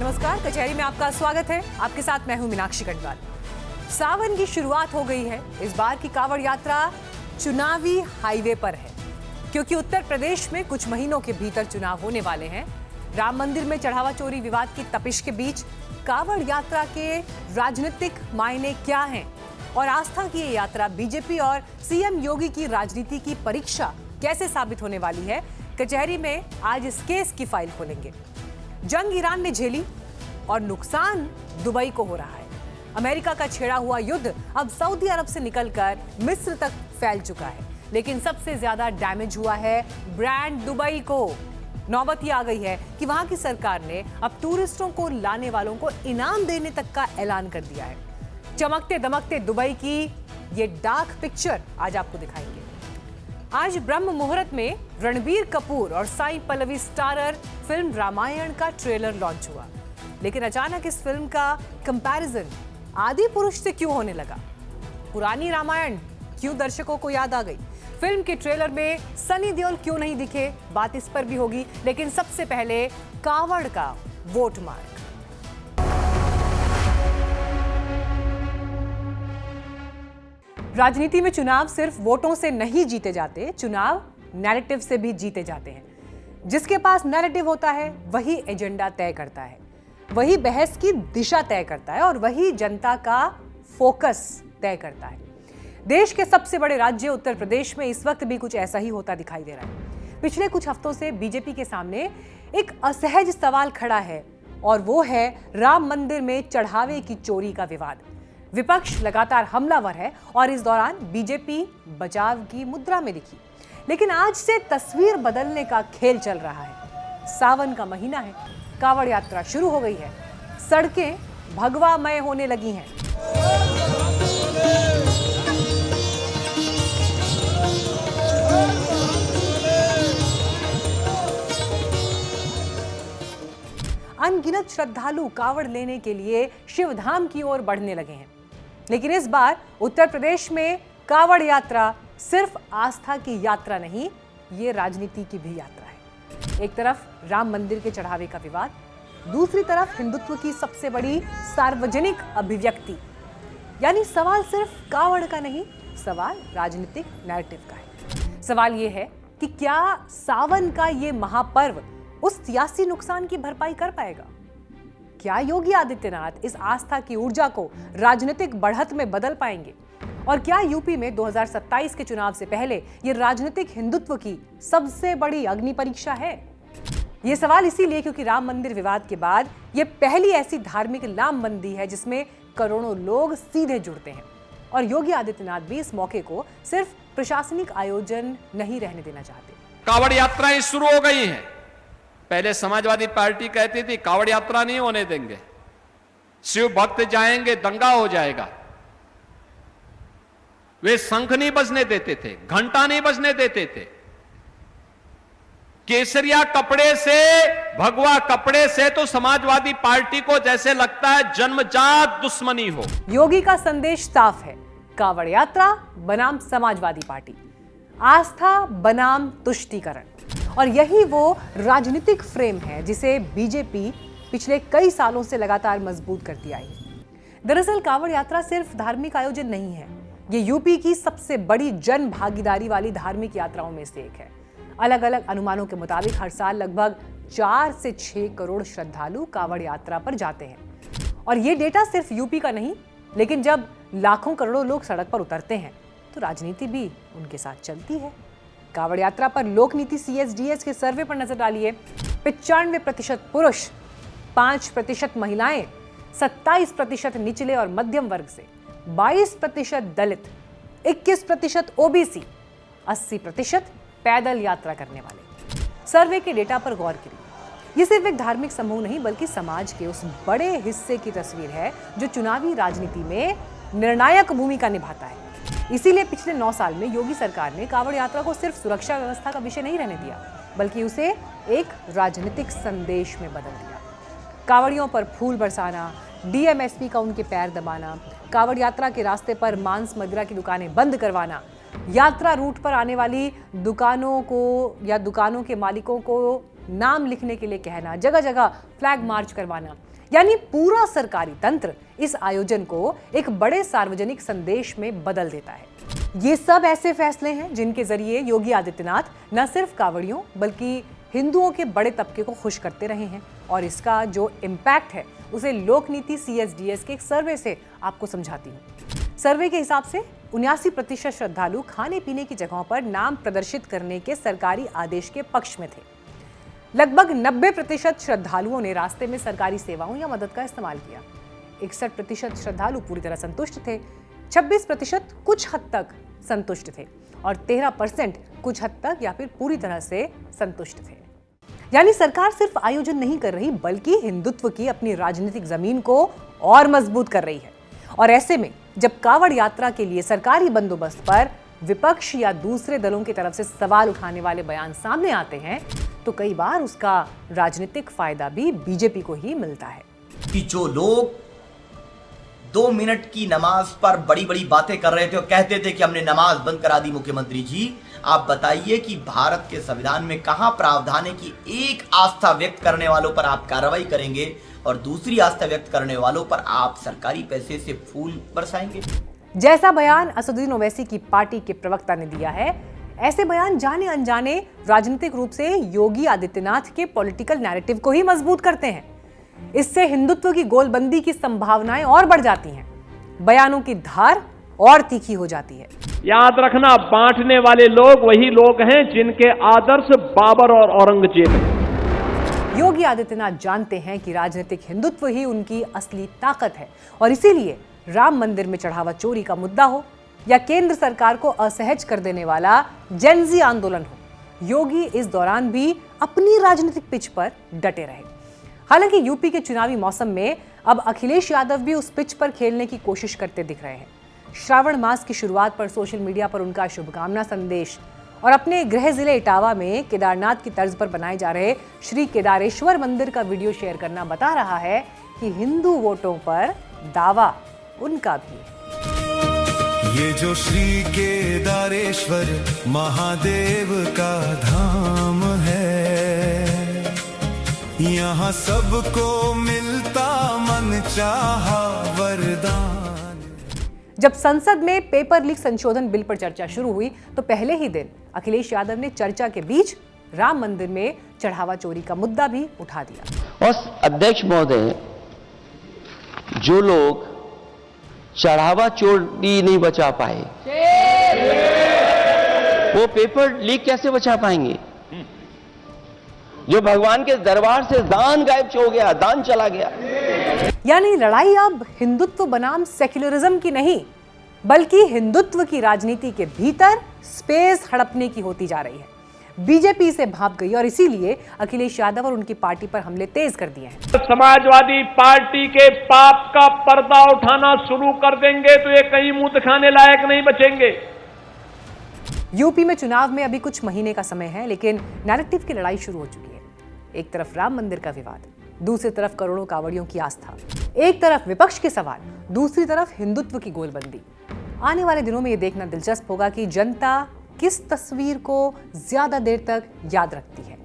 नमस्कार, कचहरी में आपका स्वागत है। आपके साथ मैं हूं मीनाक्षी कटवाल। सावन की शुरुआत हो गई है। इस बार की कांवड़ यात्रा चुनावी हाईवे पर है, क्योंकि उत्तर प्रदेश में कुछ महीनों के भीतर चुनाव होने वाले हैं। राम मंदिर में चढ़ावा चोरी विवाद की तपिश के बीच कांवड़ यात्रा के राजनीतिक मायने क्या हैं और आस्था की ये यात्रा बीजेपी और सीएम योगी की राजनीति की परीक्षा कैसे साबित होने वाली है, कचहरी में आज इस केस की फाइल खोलेंगे। जंग ईरान ने झेली और नुकसान दुबई को हो रहा है। अमेरिका का छेड़ा हुआ युद्ध अब सऊदी अरब से निकलकर मिस्र तक फैल चुका है, लेकिन सबसे ज्यादा डैमेज हुआ है ब्रांड दुबई को। नौबत ये आ गई है कि वहां की सरकार ने अब टूरिस्टों को लाने वालों को इनाम देने तक का ऐलान कर दिया है। चमकते दमकते दुबई की ये डार्क पिक्चर आज आपको दिखाएंगे। आज ब्रह्म मुहूर्त में रणबीर कपूर और साई पल्लवी स्टारर फिल्म रामायण का ट्रेलर लॉन्च हुआ, लेकिन अचानक इस फिल्म का कंपैरिजन आदि पुरुष से क्यों होने लगा? पुरानी रामायण क्यों दर्शकों को याद आ गई? फिल्म के ट्रेलर में सनी देओल क्यों नहीं दिखे? बात इस पर भी होगी, लेकिन सबसे पहले कांवड़ का वोट मार्क। राजनीति में चुनाव सिर्फ वोटों से नहीं जीते जाते, चुनाव नैरेटिव से भी जीते जाते हैं। जिसके पास नैरेटिव होता है वही एजेंडा तय करता है, वही बहस की दिशा तय करता है और वही जनता का फोकस तय करता है। देश के सबसे बड़े राज्य उत्तर प्रदेश में इस वक्त भी कुछ ऐसा ही होता दिखाई दे रहा है। पिछले कुछ हफ्तों से बीजेपी के सामने एक असहज सवाल खड़ा है और वो है राम मंदिर में चढ़ावे की चोरी का विवाद। विपक्ष लगातार हमलावर है और इस दौरान बीजेपी बचाव की मुद्रा में दिखी, लेकिन आज से तस्वीर बदलने का खेल चल रहा है। सावन का महीना है, कांवड़ यात्रा शुरू हो गई है, सड़कें भगवामय होने लगी हैं। अनगिनत श्रद्धालु कांवड़ लेने के लिए शिवधाम की ओर बढ़ने लगे हैं, लेकिन इस बार उत्तर प्रदेश में कांवड़ यात्रा सिर्फ आस्था की यात्रा नहीं, ये राजनीति की भी यात्रा है। एक तरफ राम मंदिर के चढ़ावे का विवाद, दूसरी तरफ हिंदुत्व की सबसे बड़ी सार्वजनिक अभिव्यक्ति। यानी सवाल सिर्फ कांवड़ का नहीं, सवाल राजनीतिक नैरेटिव का है। सवाल ये है कि क्या सावन का ये महापर्व उस सियासी नुकसान की भरपाई कर पाएगा? क्या योगी आदित्यनाथ इस आस्था की ऊर्जा को राजनीतिक बढ़त में बदल पाएंगे? और क्या यूपी में 2027 के चुनाव से पहले ये राजनीतिक हिंदुत्व की सबसे बड़ी अग्नि परीक्षा है? ये सवाल इसीलिए क्योंकि राम मंदिर विवाद के बाद ये पहली ऐसी धार्मिक लामबंदी है जिसमें करोड़ों लोग सीधे जुड़ते हैं। और योगी आदित्यनाथ भी इस मौके को सिर्फ प्रशासनिक आयोजन नहीं रहने देना चाहते। कांवड़ यात्राएं शुरू हो गई हैं। पहले समाजवादी पार्टी कहती थी कांवड़ यात्रा नहीं होने देंगे, शिव भक्त जाएंगे दंगा हो जाएगा। वे शंख नहीं बजने देते थे, घंटा नहीं बजने देते थे। केसरिया कपड़े से, भगवा कपड़े से तो समाजवादी पार्टी को जैसे लगता है जन्मजात दुश्मनी हो। योगी का संदेश साफ है, कांवड़ यात्रा बनाम समाजवादी पार्टी, आस्था बनाम तुष्टीकरण। और यही वो राजनीतिक फ्रेम है जिसे बीजेपी पिछले कई सालों से लगातार मजबूत करती आई है। दरअसल कांवड़ यात्रा सिर्फ धार्मिक आयोजन नहीं है, ये यूपी की सबसे बड़ी जन भागीदारी वाली धार्मिक यात्राओं में से एक है। अलग अलग अनुमानों के मुताबिक हर साल लगभग 4 से 6 करोड़ श्रद्धालु कांवड़ यात्रा पर जाते हैं। और ये डेटा सिर्फ यूपी का नहीं, लेकिन जब लाखों करोड़ों लोग सड़क पर उतरते हैं तो राजनीति भी उनके साथ चलती है। कांवड़ यात्रा पर लोक नीति CSDS के सर्वे पर नजर डालिए। 95% पुरुष, 5% महिलाएं, 27% निचले और मध्यम वर्ग से, 22% दलित, 21% OBC, 80% पैदल यात्रा करने वाले। सर्वे के डेटा पर गौर करिए। ये सिर्फ एक धार्मिक समूह नहीं बल्कि समाज के उस बड़े हिस्से की तस्वीर है जो चुनावी राजनीति में निर्णायक भूमिका निभाता है। इसीलिए पिछले 9 साल में योगी सरकार ने कांवड़ यात्रा को सिर्फ सुरक्षा व्यवस्था का विषय नहीं रहने दिया, बल्कि उसे एक राजनीतिक संदेश में बदल दिया। कांवड़ियों पर फूल बरसाना, DMSP का उनके पैर दबाना, कांवड़ यात्रा के रास्ते पर मांस मदिरा की दुकानें बंद करवाना, यात्रा रूट पर आने वाली दुकानों को या दुकानों के मालिकों को नाम लिखने के लिए कहना, जगह जगह फ्लैग मार्च करवाना, यानी पूरा सरकारी तंत्र इस आयोजन को एक बड़े सार्वजनिक संदेश में बदल देता है। ये सब ऐसे फैसले हैं जिनके जरिए योगी आदित्यनाथ न सिर्फ कांवड़ियों बल्कि हिंदुओं के बड़े तबके को खुश करते रहे हैं, और इसका जो इम्पैक्ट है उसे लोकनीति CSDS के एक सर्वे से आपको समझाती हूँ। सर्वे के हिसाब से 79% श्रद्धालु खाने पीने की जगहों पर नाम प्रदर्शित करने के सरकारी आदेश के पक्ष में थे। लगभग 90% श्रद्धालुओं ने रास्ते में सरकारी सेवाओं या मदद का इस्तेमाल किया। 61% श्रद्धालु पूरी तरह संतुष्ट थे, 26% कुछ हद तक संतुष्ट थे और 13% कुछ हद तक या फिर पूरी तरह से संतुष्ट थे। यानी सरकार सिर्फ आयोजन नहीं कर रही बल्कि हिंदुत्व की अपनी राजनीतिक जमीन को और मजबूत कर रही है। और ऐसे में जब कांवड़ यात्रा के लिए सरकारी बंदोबस्त पर विपक्ष या दूसरे दलों की तरफ से सवाल उठाने वाले बयान सामने आते हैं तो कई बार उसका राजनीतिक फायदा भी बीजेपी को ही मिलता है। कि जो लोग 2 मिनट की नमाज पर बड़ी बड़ी बातें कर रहे थे और कहते थे कि हमने नमाज बंद करा दी, मुख्यमंत्री जी आप बताइए कि भारत के संविधान में कहां प्रावधान है कि एक आस्था व्यक्त करने वालों पर आप कार्रवाई करेंगे और दूसरी आस्था व्यक्त करने वालों पर आप सरकारी पैसे से फूल बरसाएंगे। जैसा बयान असदुद्दीन ओवैसी की पार्टी के प्रवक्ता ने दिया है, ऐसे बयान जाने अनजाने राजनीतिक रूप से योगी आदित्यनाथ के पॉलिटिकल नैरेटिव को ही मजबूत करते हैं। इससे हिंदुत्व की गोलबंदी की संभावनाएं और बढ़ जाती हैं, बयानों की धार और तीखी हो जाती है। याद रखना, बांटने वाले लोग वही लोग हैं जिनके आदर्श बाबर और औरंगजेब हैं। योगी आदित्यनाथ जानते हैं कि राजनीतिक हिंदुत्व ही उनकी असली ताकत है और इसीलिए राम मंदिर में चढ़ावा चोरी का मुद्दा हो या केंद्र सरकार को असहज कर देने वाला जेनजी आंदोलन हो, योगी इस दौरान भी अपनी राजनीतिक पिच पर डटे रहे। हालांकि यूपी के चुनावी मौसम में अब अखिलेश यादव भी उस पिच पर खेलने की कोशिश करते दिख रहे हैं। श्रावण मास की शुरुआत पर सोशल मीडिया पर उनका शुभकामना संदेश और अपने गृह जिले इटावा में केदारनाथ की तर्ज पर बनाए जा रहे श्री केदारेश्वर मंदिर का वीडियो शेयर करना बता रहा है कि हिंदू वोटों पर दावा उनका भी है। ये जो श्री केदारेश्वर महादेव का धाम है, यहाँ सबको मिलता मन चाहा वरदान। जब संसद में पेपर लीक संशोधन बिल पर चर्चा शुरू हुई तो पहले ही दिन अखिलेश यादव ने चर्चा के बीच राम मंदिर में चढ़ावा चोरी का मुद्दा भी उठा दिया। और अध्यक्ष महोदय, जो लोग चढ़ावा चोरी नहीं बचा पाए वो पेपर लीक कैसे बचा पाएंगे? जो भगवान के दरबार से दान गायब हो गया, दान चला गया। यानी लड़ाई अब हिंदुत्व बनाम सेक्युलरिज्म की नहीं बल्कि हिंदुत्व की राजनीति के भीतर स्पेस हड़पने की होती जा रही है। बीजेपी से भाप गई और इसीलिए अखिलेश यादव और उनकी पार्टी पर हमले तेज कर दिए हैं। समाजवादी पार्टी के पाप का पर्दा उठाना शुरू कर देंगे तो ये कहीं मुंह दिखाने लायक नहीं बचेंगे। यूपी में चुनाव में अभी कुछ महीने का समय है, लेकिन नैरेटिव की लड़ाई शुरू हो चुकी है। एक तरफ राम मंदिर का विवाद, दूसरी तरफ करोड़ों कांवड़ियों की आस्था, एक तरफ विपक्ष के सवाल, दूसरी तरफ हिंदुत्व की गोलबंदी। आने वाले दिनों में यह देखना दिलचस्प होगा कि जनता किस तस्वीर को ज्यादा देर तक याद रखती है,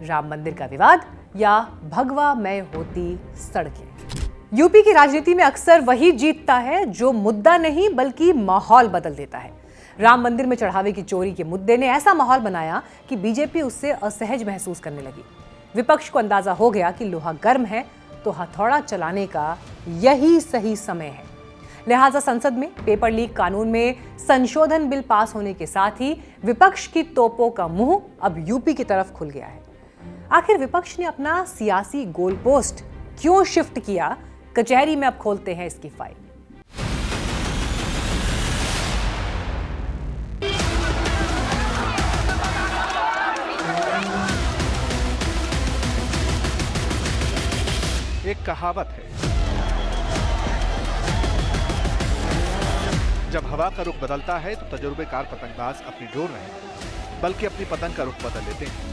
राम मंदिर का विवाद या भगवा मय होती सड़कें। यूपी की राजनीति में अक्सर वही जीतता है जो मुद्दा नहीं बल्कि माहौल बदल देता है। राम मंदिर में चढ़ावे की चोरी के मुद्दे ने ऐसा माहौल बनाया कि बीजेपी उससे असहज महसूस करने लगी। विपक्ष को अंदाजा हो गया कि लोहा गर्म है तो हथौड़ा चलाने का यही सही समय है। लिहाजा संसद में पेपर लीक कानून में संशोधन बिल पास होने के साथ ही विपक्ष की तोपों का मुंह अब यूपी की तरफ खुल गया है। आखिर विपक्ष ने अपना सियासी गोल पोस्ट क्यों शिफ्ट किया, कचहरी में अब खोलते हैं इसकी फाइल। एक कहावत है, जब हवा का रुख बदलता है तो तजुर्बेकार पतंगबाज अपनी डोर नहीं बल्कि अपनी पतंग का रुख बदल लेते हैं।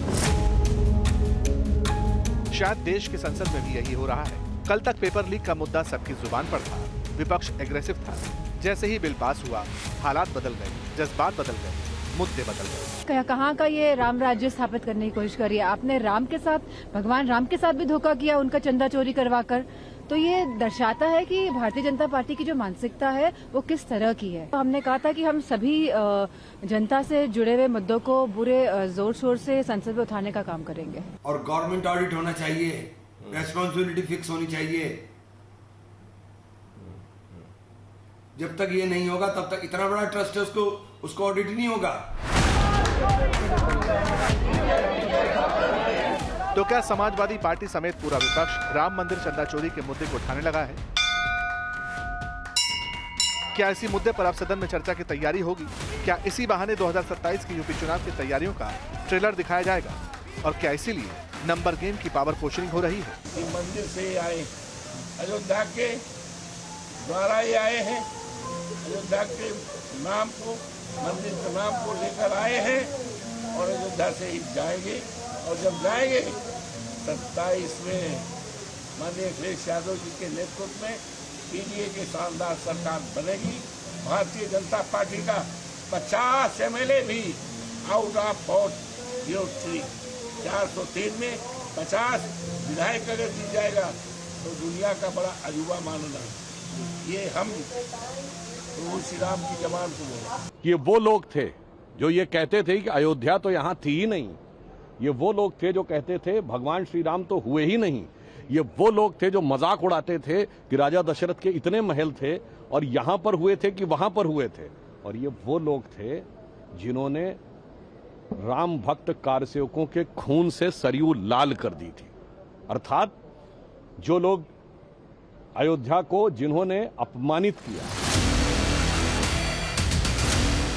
शायद देश की संसद में भी यही हो रहा है। कल तक पेपर लीक का मुद्दा सबकी जुबान पर था, विपक्ष एग्रेसिव था। जैसे ही बिल पास हुआ हालात बदल गए, जज्बात बदल गए, मुद्दे बदल गए। कहाँ का ये राम राज्य स्थापित करने की कोशिश करी है आपने? राम के साथ, भगवान राम के साथ भी धोखा किया, उनका चंदा चोरी करवाकर। तो ये दर्शाता है कि भारतीय जनता पार्टी की जो मानसिकता है वो किस तरह की है। तो हमने कहा था कि हम सभी जनता से जुड़े हुए मुद्दों को पूरे जोर शोर से संसद में उठाने का काम करेंगे। और गवर्नमेंट ऑडिट होना चाहिए, रेस्पॉन्सिबिलिटी फिक्स होनी चाहिए। जब तक ये नहीं होगा तब तक इतना बड़ा ट्रस्ट है उसको ऑडिट नहीं होगा। तो क्या समाजवादी पार्टी समेत पूरा विपक्ष राम मंदिर चंदा चोरी के मुद्दे को उठाने लगा है? क्या इसी मुद्दे पर अब सदन में चर्चा की तैयारी होगी? क्या इसी बहाने 2027 की यूपी चुनाव की तैयारियों का ट्रेलर दिखाया जाएगा? और क्या इसीलिए नंबर गेम की पावर पोस्टरिंग हो रही है? मंदिर से आए, अयोध्या के द्वारा ही आए हैं, अयोध्या के नाम को, मंदिर के नाम को लेकर आए हैं और अयोध्या से ही जाएंगे। और जब जाएंगे 27 में माननीय अखिलेश यादव जी के नेतृत्व में पीडीए की शानदार सरकार बनेगी। भारतीय जनता पार्टी का 50 एमएलए भी आउट ऑफ 403 403 में 50 विधायक अगर जीत जाएगा तो दुनिया का बड़ा अजूबा मानना। ये हम प्रभु श्री राम की जबान को बोला। ये वो लोग थे जो ये कहते थे कि अयोध्या तो यहाँ थी ही नहीं। ये वो लोग थे जो कहते थे भगवान श्री राम तो हुए ही नहीं। ये वो लोग थे जो मजाक उड़ाते थे कि राजा दशरथ के इतने महल थे और यहां पर हुए थे कि वहां पर हुए थे। और ये वो लोग थे जिन्होंने राम भक्त कारसेवकों के खून से सरयू लाल कर दी थी। अर्थात जो लोग अयोध्या को जिन्होंने अपमानित किया।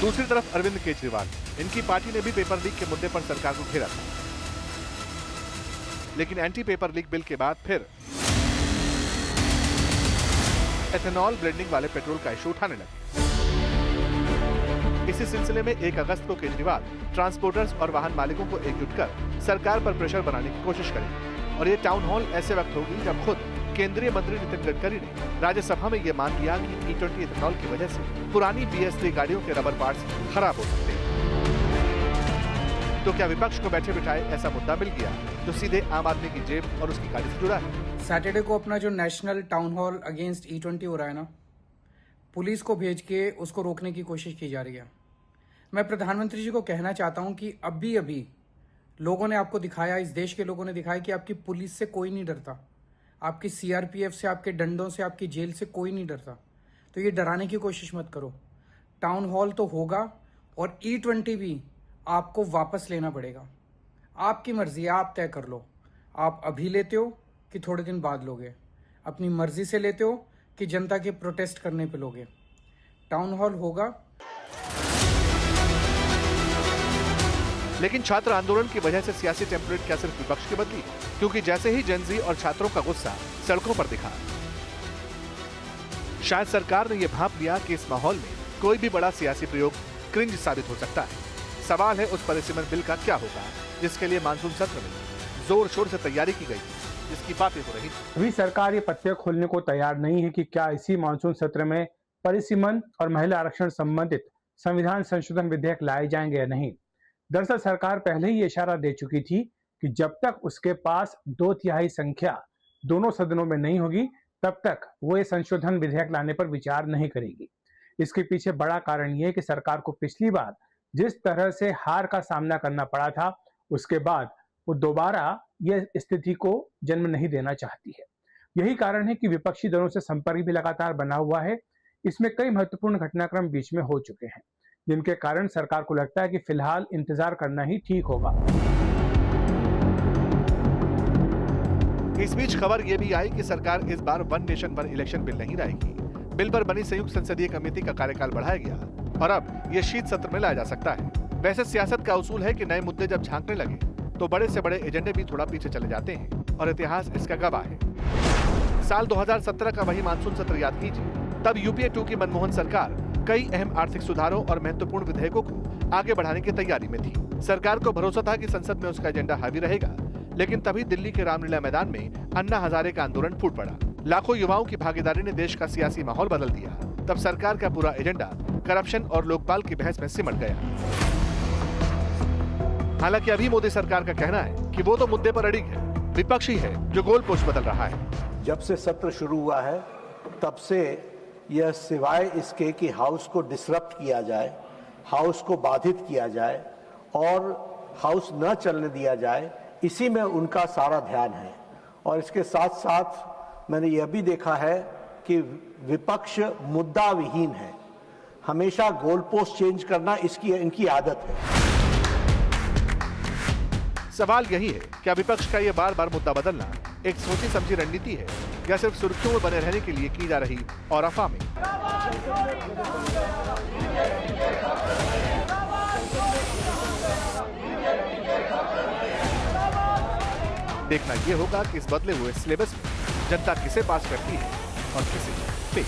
दूसरी तरफ अरविंद केजरीवाल, इनकी पार्टी ने भी पेपर लीक के मुद्दे पर सरकार को घेरा था, लेकिन एंटी पेपर लीक बिल के बाद फिर एथेनॉल ब्लेंडिंग वाले पेट्रोल का इशू उठाने लगे। इसी सिलसिले में 1 अगस्त को केजरीवाल ट्रांसपोर्टर्स और वाहन मालिकों को एकजुट कर सरकार पर प्रेशर बनाने की कोशिश करेंगे। और ये टाउन हॉल ऐसे वक्त होगी जब खुद केंद्रीय मंत्री नितिन गडकरी ने राज्यसभा में ये मान लिया कि E20 इथेनॉल की वजह से पुरानी BS3 गाड़ियों के रबर पार्ट्स खराब हो सकते हैं। तो क्या विपक्ष को बैठे बिठाए ऐसा मुद्दा मिल गया जो सीधे आम आदमी की जेब और उसकी गाड़ी से जुड़ा है? सैटरडे को अपना जो national town hall against E20 हो रहा है ना, पुलिस को भेज के उसको रोकने की कोशिश की जा रही है। मैं प्रधानमंत्री जी को कहना चाहता हूं कि अभी लोगों ने आपको दिखाया, इस देश के लोगों ने दिखाया कि आपकी पुलिस से कोई नहीं डरता, आपकी CRPF से, आपके डंडों से, आपकी जेल से कोई नहीं डरता। तो ये डराने की कोशिश मत करो। टाउन हॉल तो होगा और E20 भी आपको वापस लेना पड़ेगा। आपकी मर्जी, आप तय कर लो। आप अभी लेते हो कि थोड़े दिन बाद लोगे? अपनी मर्जी से लेते हो कि जनता के प्रोटेस्ट करने पे लोगे? टाउन हॉल होगा। लेकिन छात्र आंदोलन की वजह से सियासी टेम्पलेट क्या सिर्फ विपक्ष की बदली? क्योंकि जैसे ही जेनजी और छात्रों का गुस्सा सड़कों पर दिखा, शायद सरकार ने यह भांप लिया कि इस माहौल में कोई भी बड़ा सियासी प्रयोग क्रिंज साबित हो सकता है। सवाल है उस परिसीमन बिल का क्या होगा जिसके लिए मानसून सत्र में जोर शोर से तैयारी की गई, जिसकी बातें हो रही थी। अभी सरकार ये पत्ते खोलने को तैयार नहीं है कि क्या इसी मानसून सत्र में परिसीमन और महिला आरक्षण संबंधित संविधान संशोधन विधेयक लाए जाएंगे या नहीं। दरअसल सरकार पहले ही इशारा दे चुकी थी कि जब तक उसके पास 2/3 संख्या दोनों सदनों में नहीं होगी तब तक वो ये संशोधन विधेयक लाने पर विचार नहीं करेगी। इसके पीछे बड़ा कारण ये है कि सरकार को पिछली बार जिस तरह से हार का सामना करना पड़ा था, उसके बाद वो दोबारा ये स्थिति को जन्म नहीं देना चाहती है। यही कारण है कि विपक्षी दलों से संपर्क भी लगातार बना हुआ है। इसमें कई महत्वपूर्ण घटनाक्रम बीच में हो चुके हैं, जिनके कारण सरकार को लगता है कि फिलहाल इंतजार करना ही ठीक होगा। इस बीच खबर यह भी आई कि सरकार इस बार one nation one election bill नहीं लाएगी। बिल पर बनी संयुक्त संसदीय कमेटी का कार्यकाल बढ़ाया गया और अब ये शीत सत्र में लाया जा सकता है। वैसे सियासत का उसूल है कि नए मुद्दे जब झांकने लगे तो बड़े से बड़े एजेंडे भी थोड़ा पीछे चले जाते हैं और इतिहास इसका गवाह है। साल 2017 का वही मानसून सत्र याद कीजिए। तब UPA 2 की मनमोहन सरकार कई अहम आर्थिक सुधारों और महत्वपूर्ण विधेयकों को आगे बढ़ाने की तैयारी में थी। सरकार को भरोसा था कि संसद में उसका एजेंडा हावी रहेगा, लेकिन तभी दिल्ली के रामलीला मैदान में अन्ना हजारे का आंदोलन फूट पड़ा। लाखों युवाओं की भागीदारी ने देश का सियासी माहौल बदल दिया। तब सरकार का पूरा एजेंडा करप्शन और लोकपाल की बहस में सिमट गया। हालांकि अभी मोदी सरकार का कहना है कि वो तो मुद्दे पर अड़िग है, विपक्ष ही है जो गोल पोस्ट बदल रहा है। जब से सत्र शुरू हुआ है तब से यह सिवाय इसके कि हाउस को डिसरप्ट किया जाए, हाउस को बाधित किया जाए और हाउस न चलने दिया जाए, इसी में उनका सारा ध्यान है। और इसके साथ साथ मैंने यह भी देखा है कि विपक्ष मुद्दा विहीन है, हमेशा गोल पोस्ट चेंज करना इनकी आदत है। सवाल यही है, क्या विपक्ष का यह बार बार मुद्दा बदलना एक सोची समझी रणनीति है या सिर्फ सुर्खियों में बने रहने के लिए की जा रही और अफवाह? देखना यह होगा कि इस बदले हुए सिलेबस में जनता किसे पास करती है और किसे फेल।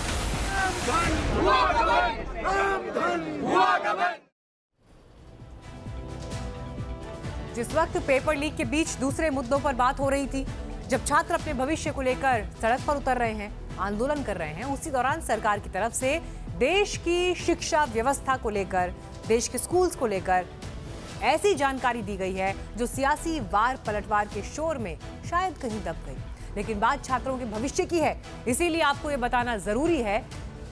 जिस वक्त पेपर लीक के बीच दूसरे मुद्दों पर बात हो रही थी, जब छात्र अपने भविष्य को लेकर सड़क पर उतर रहे हैं, आंदोलन कर रहे हैं, उसी दौरान सरकार की तरफ से देश की शिक्षा व्यवस्था को लेकर, देश के स्कूल्स को लेकर ऐसी जानकारी दी गई है जो सियासी वार पलटवार के शोर में शायद कहीं दब गई। लेकिन बात छात्रों के भविष्य की है, इसीलिए आपको ये बताना जरूरी है।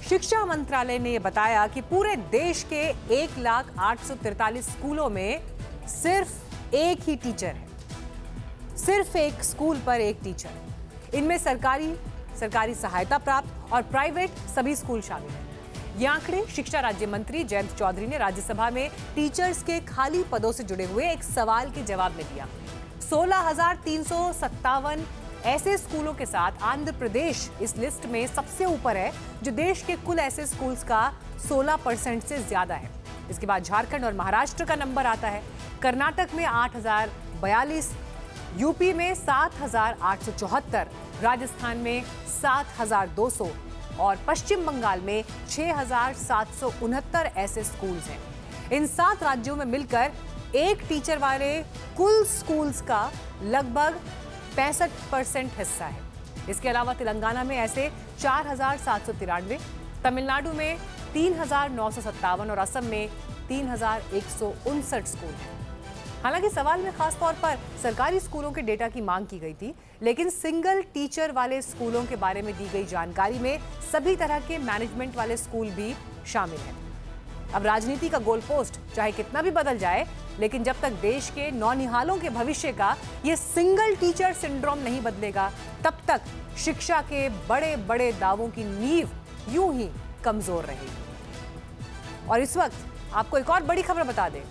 शिक्षा मंत्रालय ने यह बताया कि पूरे देश के 1,843 स्कूलों में सिर्फ एक ही टीचर है, सिर्फ एक स्कूल पर एक टीचर। इनमें सरकारी सहायता प्राप्त और प्राइवेट सभी स्कूल शामिल हैं। ये आंकड़े शिक्षा राज्य मंत्री जयंत चौधरी ने राज्यसभा में टीचर्स के खाली पदों से जुड़े हुए एक सवाल के जवाब में दिया। 16,357 ऐसे स्कूलों के साथ आंध्र प्रदेश इस लिस्ट में सबसे ऊपर है, जो देश के कुल ऐसे स्कूल्स का 16% से ज्यादा है। इसके बाद झारखंड और महाराष्ट्र का नंबर आता है। कर्नाटक में 8,042, यूपी में 7,874, राजस्थान में 7,200 और पश्चिम बंगाल में 6,769 ऐसे स्कूल्स हैं। इन 7 राज्यों में मिलकर एक टीचर वाले कुल स्कूल्स का लगभग 65% हिस्सा है। इसके अलावा तेलंगाना में ऐसे 4,793, तमिलनाडु में 3,957 और असम में 3,159 स्कूल हैं। हालांकि सवाल में खास तौर पर सरकारी स्कूलों के डेटा की मांग की गई थी, लेकिन सिंगल टीचर वाले स्कूलों के बारे में दी गई जानकारी में सभी तरह के मैनेजमेंट वाले स्कूल भी शामिल हैं। अब राजनीति का गोल पोस्ट चाहे कितना भी बदल जाए, लेकिन जब तक देश के नौनिहालों के भविष्य का ये सिंगल टीचर सिंड्रोम नहीं बदलेगा, तब तक शिक्षा के बड़े बड़े दावों की नींव यूं ही कमजोर रहेगी। और इस वक्त आपको एक और बड़ी खबर बता दें।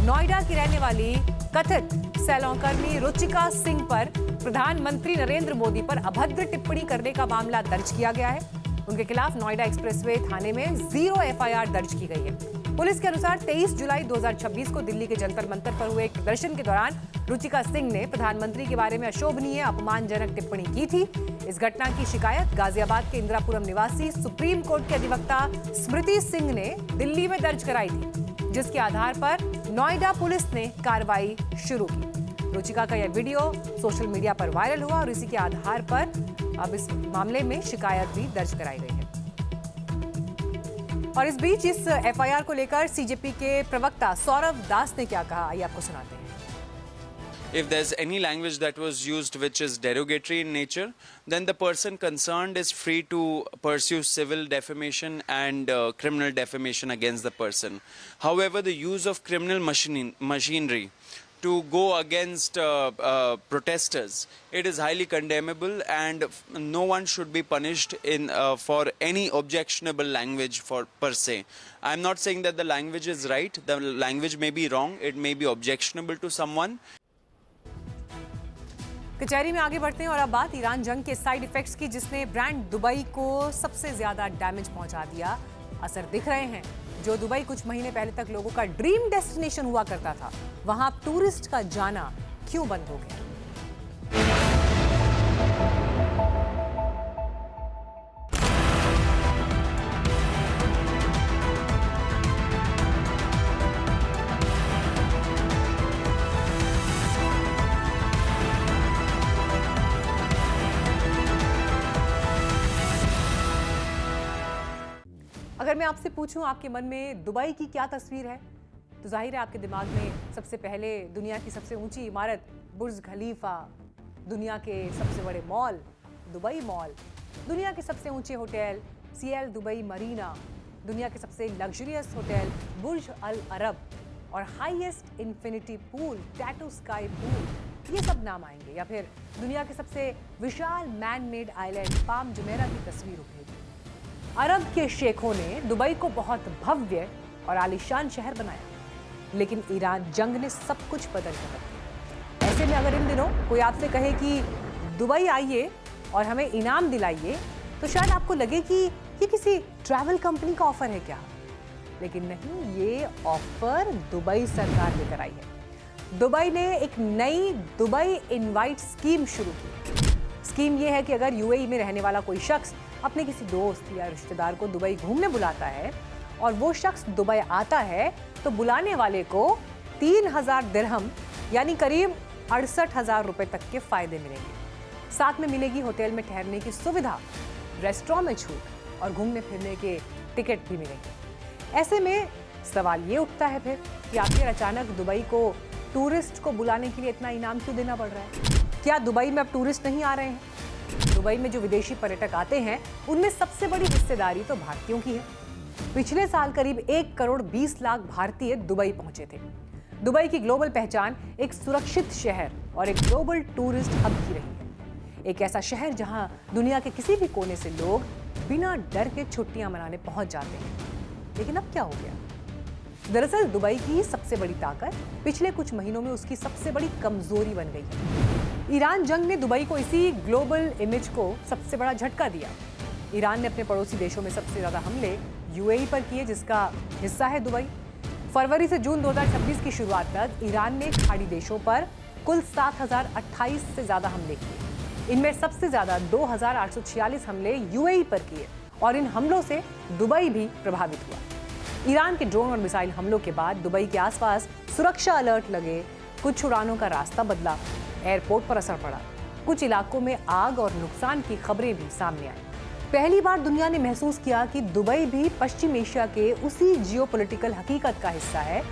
नोएडा की रहने वाली कथित सैलूनकर्मी रुचिका सिंह पर प्रधानमंत्री नरेंद्र मोदी पर अभद्र टिप्पणी करने का मामला दर्ज किया गया है। उनके खिलाफ नोएडा एक्सप्रेसवे थाने में 0 एफआईआर दर्ज की गई है। पुलिस के अनुसार 23 जुलाई 2026 को दिल्ली के जंतर मंतर पर हुए एक प्रदर्शन के दौरान रुचिका सिंह ने प्रधानमंत्री के बारे में अशोभनीय अपमानजनक टिप्पणी की थी। इस घटना की शिकायत गाजियाबाद के इंदिरापुरम निवासी सुप्रीम कोर्ट के अधिवक्ता स्मृति सिंह ने दिल्ली में दर्ज कराई थी, जिसके आधार पर नोएडा पुलिस ने कार्रवाई शुरू की। रुचिका का यह वीडियो सोशल मीडिया पर वायरल हुआ और इसी के आधार पर अब इस मामले में शिकायत भी दर्ज कराई गई है। और इस बीच इस एफआईआर को लेकर सीजेपी के प्रवक्ता सौरभ दास ने क्या कहा, आइए आपको सुनाते हैं। If there's any language that was used which is derogatory in nature, then the person concerned is free to pursue civil defamation and criminal defamation against the person. However, the use of criminal machinery to go against protesters, it is highly condemnable, and no one should be punished for any objectionable language per se. I'm not saying that the language is right. The language may be wrong. It may be objectionable to someone. कचहरी में आगे बढ़ते हैं और अब बात Iran जंग के साइड इफेक्ट्स की, जिसने ब्रांड दुबई को सबसे ज्यादा डैमेज पहुंचा दिया। असर दिख रहे हैं। जो दुबई कुछ महीने पहले तक लोगों का ड्रीम डेस्टिनेशन हुआ करता था, वहां अब टूरिस्ट का जाना क्यों बंद हो गया? अगर मैं आपसे पूछूं आपके मन में दुबई की क्या तस्वीर है, तो जाहिर है आपके दिमाग में सबसे पहले दुनिया की सबसे ऊंची इमारत बुर्ज खलीफा, दुनिया के सबसे बड़े मॉल, दुबई मॉल, दुनिया के सबसे ऊंचे होटल सीएल दुबई मरीना, दुनिया के सबसे luxurious hotel Burj Al Arab और हाईएस्ट इन्फिनिटी पूल टैटू स्काई पूल, ये सब नाम आएंगे। या फिर दुनिया के सबसे विशाल man made island palm Jumeirah की तस्वीर उभरेगी। अरब के शेखों ने दुबई को बहुत भव्य और आलीशान शहर बनाया, लेकिन ईरान जंग ने सब कुछ बदल कर रख दिया। ऐसे में अगर इन दिनों कोई आपसे कहे कि दुबई आइए और हमें इनाम दिलाइए, तो शायद आपको लगे कि ये किसी ट्रैवल कंपनी का ऑफर है क्या, लेकिन नहीं, ये ऑफर दुबई सरकार लेकर आई है। दुबई ने एक नई दुबई इनवाइट स्कीम शुरू की। स्कीम ये है कि अगर यूएई में रहने वाला कोई शख्स अपने किसी दोस्त या रिश्तेदार को दुबई घूमने बुलाता है और वो शख्स दुबई आता है, तो बुलाने वाले को 3000 दिरहम यानी करीब 68,000 रुपए तक के फायदे मिलेंगे। साथ में मिलेगी होटल में ठहरने की सुविधा, रेस्टोरेंट में छूट और घूमने फिरने के टिकट भी मिलेंगे। ऐसे में सवाल ये उठता है फिर कि आखिर अचानक दुबई को टूरिस्ट को बुलाने के लिए इतना इनाम क्यों देना पड़ रहा है? क्या दुबई में अब टूरिस्ट नहीं आ रहे हैं? दुबई में जो विदेशी पर्यटक आते हैं, उनमें सबसे बड़ी हिस्सेदारी तो भारतीयों की है। पिछले साल करीब 1 करोड़ 20 लाख भारतीय दुबई पहुंचे थे। दुबई की ग्लोबल पहचान एक सुरक्षित शहर और एक ग्लोबल टूरिस्ट हब की रही है। एक ऐसा शहर जहां दुनिया के किसी भी कोने से लोग बिना डर के छुट्टियां मनाने पहुंच जाते हैं। लेकिन अब क्या हो गया? दरअसल दुबई की सबसे बड़ी ताकत पिछले कुछ महीनों में उसकी सबसे बड़ी कमजोरी बन गई है। ईरान जंग ने दुबई को इसी ग्लोबल इमेज को सबसे बड़ा झटका दिया। ईरान ने अपने पड़ोसी देशों में सबसे ज्यादा हमले यूएई पर किए, जिसका हिस्सा है दुबई। फरवरी से जून 2026 की शुरुआत तक ईरान ने खाड़ी देशों पर कुल 7,028 से ज्यादा हमले किए। इनमें सबसे ज्यादा 2,846 हमले यूएई पर किए और इन हमलों से दुबई भी प्रभावित हुआ। ईरान के ड्रोन और मिसाइल हमलों के बाद दुबई के आसपास सुरक्षा अलर्ट लगे, कुछ उड़ानों का रास्ता बदला, एयरपोर्ट पर असर पड़ा, कुछ इलाकों में आग और नुकसान की खबरें भी सामने आई। पहली बार दुनिया ने महसूस किया कि दुबई भी पश्चिम एशिया के उसी जियोपॉलिटिकल हकीकत का हिस्सा है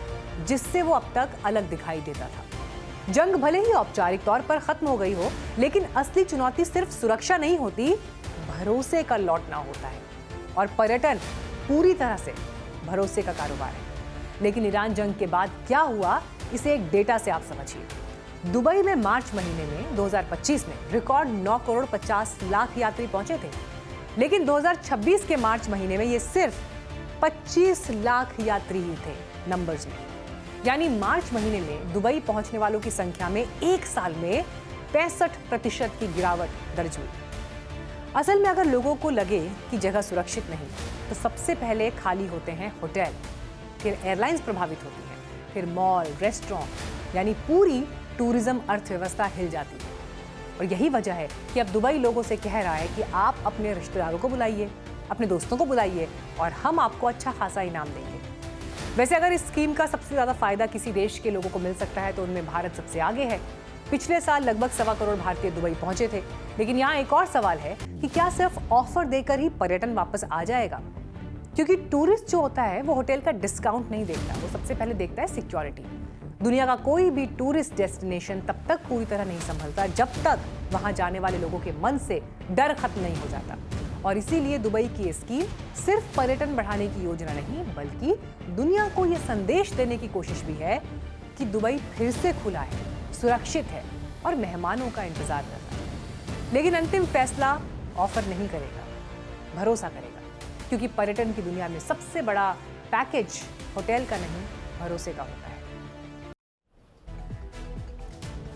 जिससे वो अब तक अलग दिखाई देता था। जंग भले ही औपचारिक तौर पर खत्म हो गई हो, लेकिन असली चुनौती सिर्फ सुरक्षा नहीं होती, भरोसे का लौटना होता है। और पर्यटन पूरी तरह से भरोसे का कारोबार है। लेकिन ईरान जंग के बाद क्या हुआ, इसे एक डेटा से आप समझिए। दुबई में मार्च महीने में 2025 में रिकॉर्ड 9 करोड़ 50 लाख यात्री पहुंचे थे, लेकिन 2026 के मार्च महीने में ये सिर्फ 25 लाख यात्री ही थे नंबर्स में। यानी मार्च महीने में दुबई पहुंचने वालों की संख्या में एक साल में 65% की गिरावट दर्ज हुई। असल में अगर लोगों को लगे कि जगह सुरक्षित नहीं, तो सबसे पहले खाली होते हैं होटल, फिर एयरलाइंस प्रभावित होती हैं, फिर मॉल, रेस्टोरेंट, यानी पूरी टूरिज्म अर्थव्यवस्था हिल जाती है। और यही वजह है कि अब दुबई लोगों से कह रहा है कि आप अपने रिश्तेदारों को बुलाइए, अपने दोस्तों को बुलाइए और हम आपको अच्छा खासा इनाम देंगे। वैसे अगर इस स्कीम का सबसे ज़्यादा फायदा किसी देश के लोगों को मिल सकता है तो उनमें भारत सबसे आगे है। पिछले साल लगभग 1.25 करोड़ भारतीय दुबई पहुंचे थे। लेकिन यहाँ एक और सवाल है कि क्या सिर्फ ऑफर देकर ही पर्यटन वापस आ जाएगा? क्योंकि टूरिस्ट जो होता है वो होटल का डिस्काउंट नहीं देखता, वो सबसे पहले देखता है सिक्योरिटी। दुनिया का कोई भी टूरिस्ट डेस्टिनेशन तब तक पूरी तरह नहीं संभलता जब तक वहां जाने वाले लोगों के मन से डर खत्म नहीं हो जाता। और इसीलिए दुबई की ये स्कीम सिर्फ पर्यटन बढ़ाने की योजना नहीं, बल्कि दुनिया को ये संदेश देने की कोशिश भी है कि दुबई फिर से खुला है, सुरक्षित है और मेहमानों का इंतजार कर रहा है। लेकिन अंतिम फैसला ऑफर नहीं करेगा, भरोसा करेगा, क्योंकि पर्यटन की दुनिया में सबसे बड़ा पैकेज होटल का नहीं, भरोसे का होता है।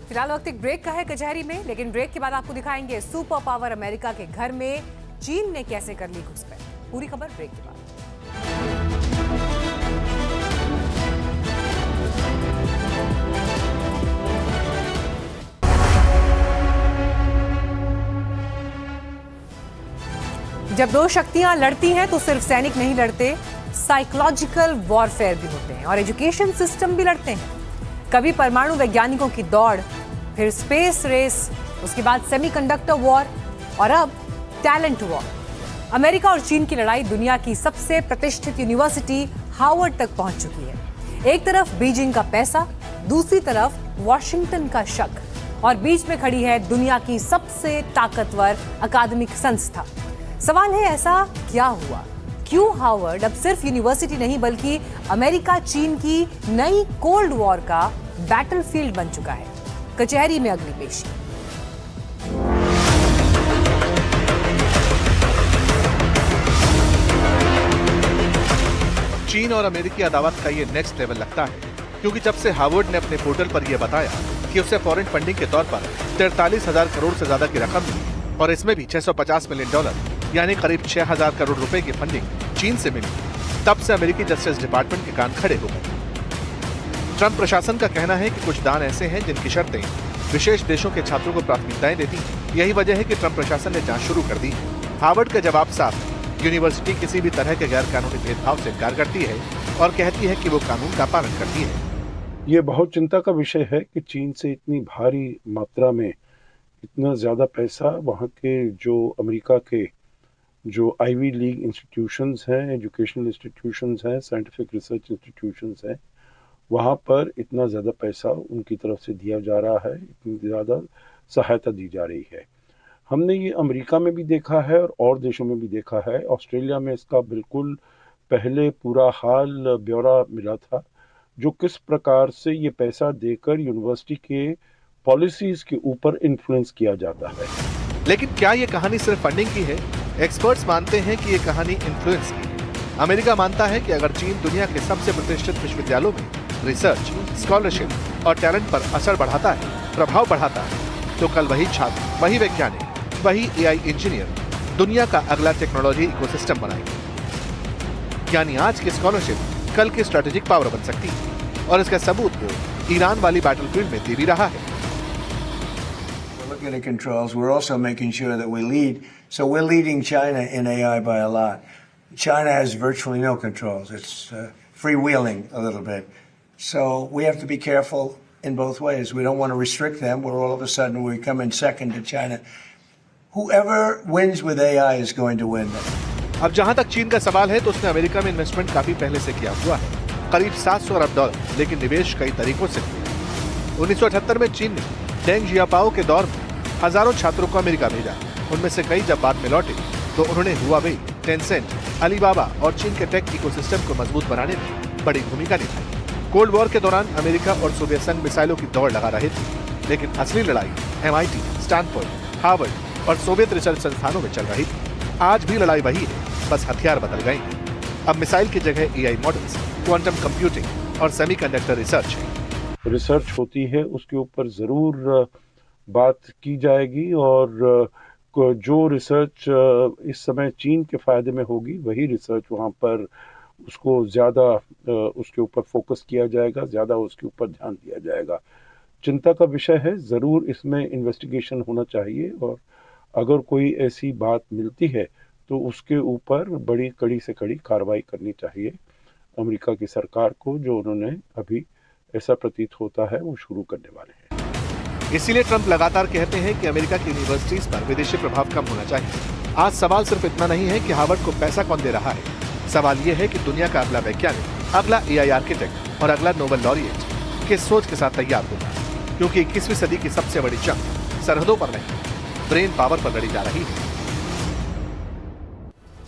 फिलहाल वक्त एक ब्रेक का है कचहरी में, लेकिन ब्रेक के बाद आपको दिखाएंगे सुपर पावर अमेरिका के घर में चीन ने कैसे कर ली घुसपैठ। पूरी खबर ब्रेक के बाद। जब दो शक्तियां लड़ती हैं तो सिर्फ सैनिक नहीं लड़ते, साइकोलॉजिकल वॉरफेयर भी होते हैं और एजुकेशन सिस्टम भी लड़ते हैं। कभी परमाणु वैज्ञानिकों की दौड़, फिर स्पेस रेस, उसके बाद सेमीकंडक्टर वॉर और अब टैलेंट वॉर। अमेरिका और चीन की लड़ाई दुनिया की सबसे प्रतिष्ठित यूनिवर्सिटी हार्वर्ड तक पहुंच चुकी है। एक तरफ बीजिंग का पैसा, दूसरी तरफ वॉशिंगटन का शक और बीच में खड़ी है दुनिया की सबसे ताकतवर अकादमिक संस्था। सवाल है, ऐसा क्या हुआ? क्यों हार्वर्ड अब सिर्फ यूनिवर्सिटी नहीं बल्कि अमेरिका चीन की नई कोल्ड वॉर का बैटलफील्ड बन चुका है? कचहरी में अगली पेशी। चीन और अमेरिकी अदावत का ये नेक्स्ट लेवल लगता है, क्योंकि जब से हार्वर्ड ने अपने पोर्टल पर यह बताया कि उसे फॉरेन फंडिंग के तौर पर 43,000 करोड़ से ज्यादा की रकम मिली और इसमें भी $650 मिलियन यानी करीब 6,000 करोड़ रुपए की फंडिंग चीन से मिली, तब से अमेरिकी जस्टिस डिपार्टमेंट के कान खड़े हो गए। ट्रंप प्रशासन का कहना है कि कुछ दान ऐसे हैं जिनकी शर्तें विशेष देशों के छात्रों को प्राथमिकताएं देती हैं। यही वजह है कि ट्रंप प्रशासन ने जांच शुरू कर दी। हार्वर्ड का जवाब साफ है, यूनिवर्सिटी किसी भी तरह के गैर कानूनी भेदभाव से इनकार करती है और कहती है कि वो कानून का पालन करती है। ये बहुत चिंता का विषय है कि चीन से इतनी भारी मात्रा में इतना ज्यादा पैसा वहाँ के जो अमेरिका के जो आईवी लीग इंस्टीट्यूशंस हैं, एजुकेशनल इंस्टीट्यूशंस हैं, साइंटिफिक रिसर्च इंस्टीट्यूशंस हैं, वहाँ पर इतना ज़्यादा पैसा उनकी तरफ से दिया जा रहा है, इतनी ज़्यादा सहायता दी जा रही है। हमने ये अमेरिका में भी देखा है और देशों में भी देखा है। ऑस्ट्रेलिया में इसका बिल्कुल पहले पूरा हाल ब्यौरा मिला था, जो किस प्रकार से ये पैसा देकर यूनिवर्सिटी के पॉलिसीज के ऊपर इन्फ्लुएंस किया जाता है। लेकिन क्या ये कहानी सिर्फ फंडिंग की है? एक्सपर्ट्स मानते हैं कि ये कहानी इन्फ्लुएंस की है। अमेरिका मानता है कि अगर चीन दुनिया के सबसे प्रतिष्ठित विश्वविद्यालयों में रिसर्च, स्कॉलरशिप और टैलेंट पर असर बढ़ाता है, प्रभाव बढ़ाता है, तो कल वही छात्र, वही वैज्ञानिक, वही एआई इंजीनियर दुनिया का अगला टेक्नोलॉजी इकोसिस्टम बनाएंगे। यानी आज की स्कॉलरशिप कल की स्ट्रेटेजिक पावर बन सकती है और इसका सबूत वो ईरान वाली बैटलफील्ड में दे भी रहा है। Looking at controls, we're also making sure that we lead. So we're leading China in AI by a lot. China has virtually no controls. It's freewheeling a little bit. So we have to be careful in both ways. We don't want to restrict them, where all of a sudden we come in second to China. Whoever wins with AI is going to win. अब जहां तक चीन का सवाल है तो उसने America में इन्वेस्टमेंट काफी पहले से किया हुआ है, करीब $700 अरब, लेकिन निवेश कई तरीकों से किया। 1978 में चीन ने डेंग जियापाओ के दौर में हजारों छात्रों को अमेरिका भेजा। उनमें से कई जब बाद में लौटे तो उन्होंने हुआवेई, टेंसेंट, अलीबाबा और चीन के टेक इकोसिस्टम को मजबूत बनाने में बड़ी भूमिका निभाई। कोल्ड वॉर के दौरान अमेरिका और सोवियत संघ मिसाइलों की दौड़ लगा रहे थे, लेकिन असली लड़ाई MIT, स्टैनफोर्ड, हार्वर्ड और सोवियत रिसर्च संस्थानों में चल रही थी। आज भी लड़ाई वही है, बस हथियार बदल गए हैं। अब मिसाइल की जगह AI मॉडल्स, क्वांटम कंप्यूटिंग और सेमीकंडक्टर रिसर्च है। रिसर्च होती है, उसके ऊपर जरूर बात की जाएगी और जो रिसर्च इस समय चीन के फायदे में होगी, वही रिसर्च वहाँ पर उसको ज़्यादा उसके ऊपर फोकस किया जाएगा, ज़्यादा उसके ऊपर ध्यान दिया जाएगा। चिंता का विषय है, ज़रूर इसमें इन्वेस्टिगेशन होना चाहिए और अगर कोई ऐसी बात मिलती है तो उसके ऊपर बड़ी कड़ी से कड़ी कार्रवाई करनी चाहिए अमेरिका की सरकार को, जो उन्होंने अभी ऐसा प्रतीत होता है वो शुरू करने वाले हैं। इसीलिए ट्रंप लगातार कहते हैं कि अमेरिका की यूनिवर्सिटीज पर विदेशी प्रभाव कम होना चाहिए। आज सवाल सिर्फ इतना नहीं है कि हार्वर्ड को पैसा कौन दे रहा है, सवाल ये है कि दुनिया का अगला वैज्ञानिक, अगला AI आर्किटेक्ट और अगला नोबेल लॉरिएट किस सोच के साथ तैयार होगा, क्योंकि 21वीं सदी की सबसे बड़ी जंग सरहदों पर नहीं, ब्रेन पावर पर लड़ी जा रही है।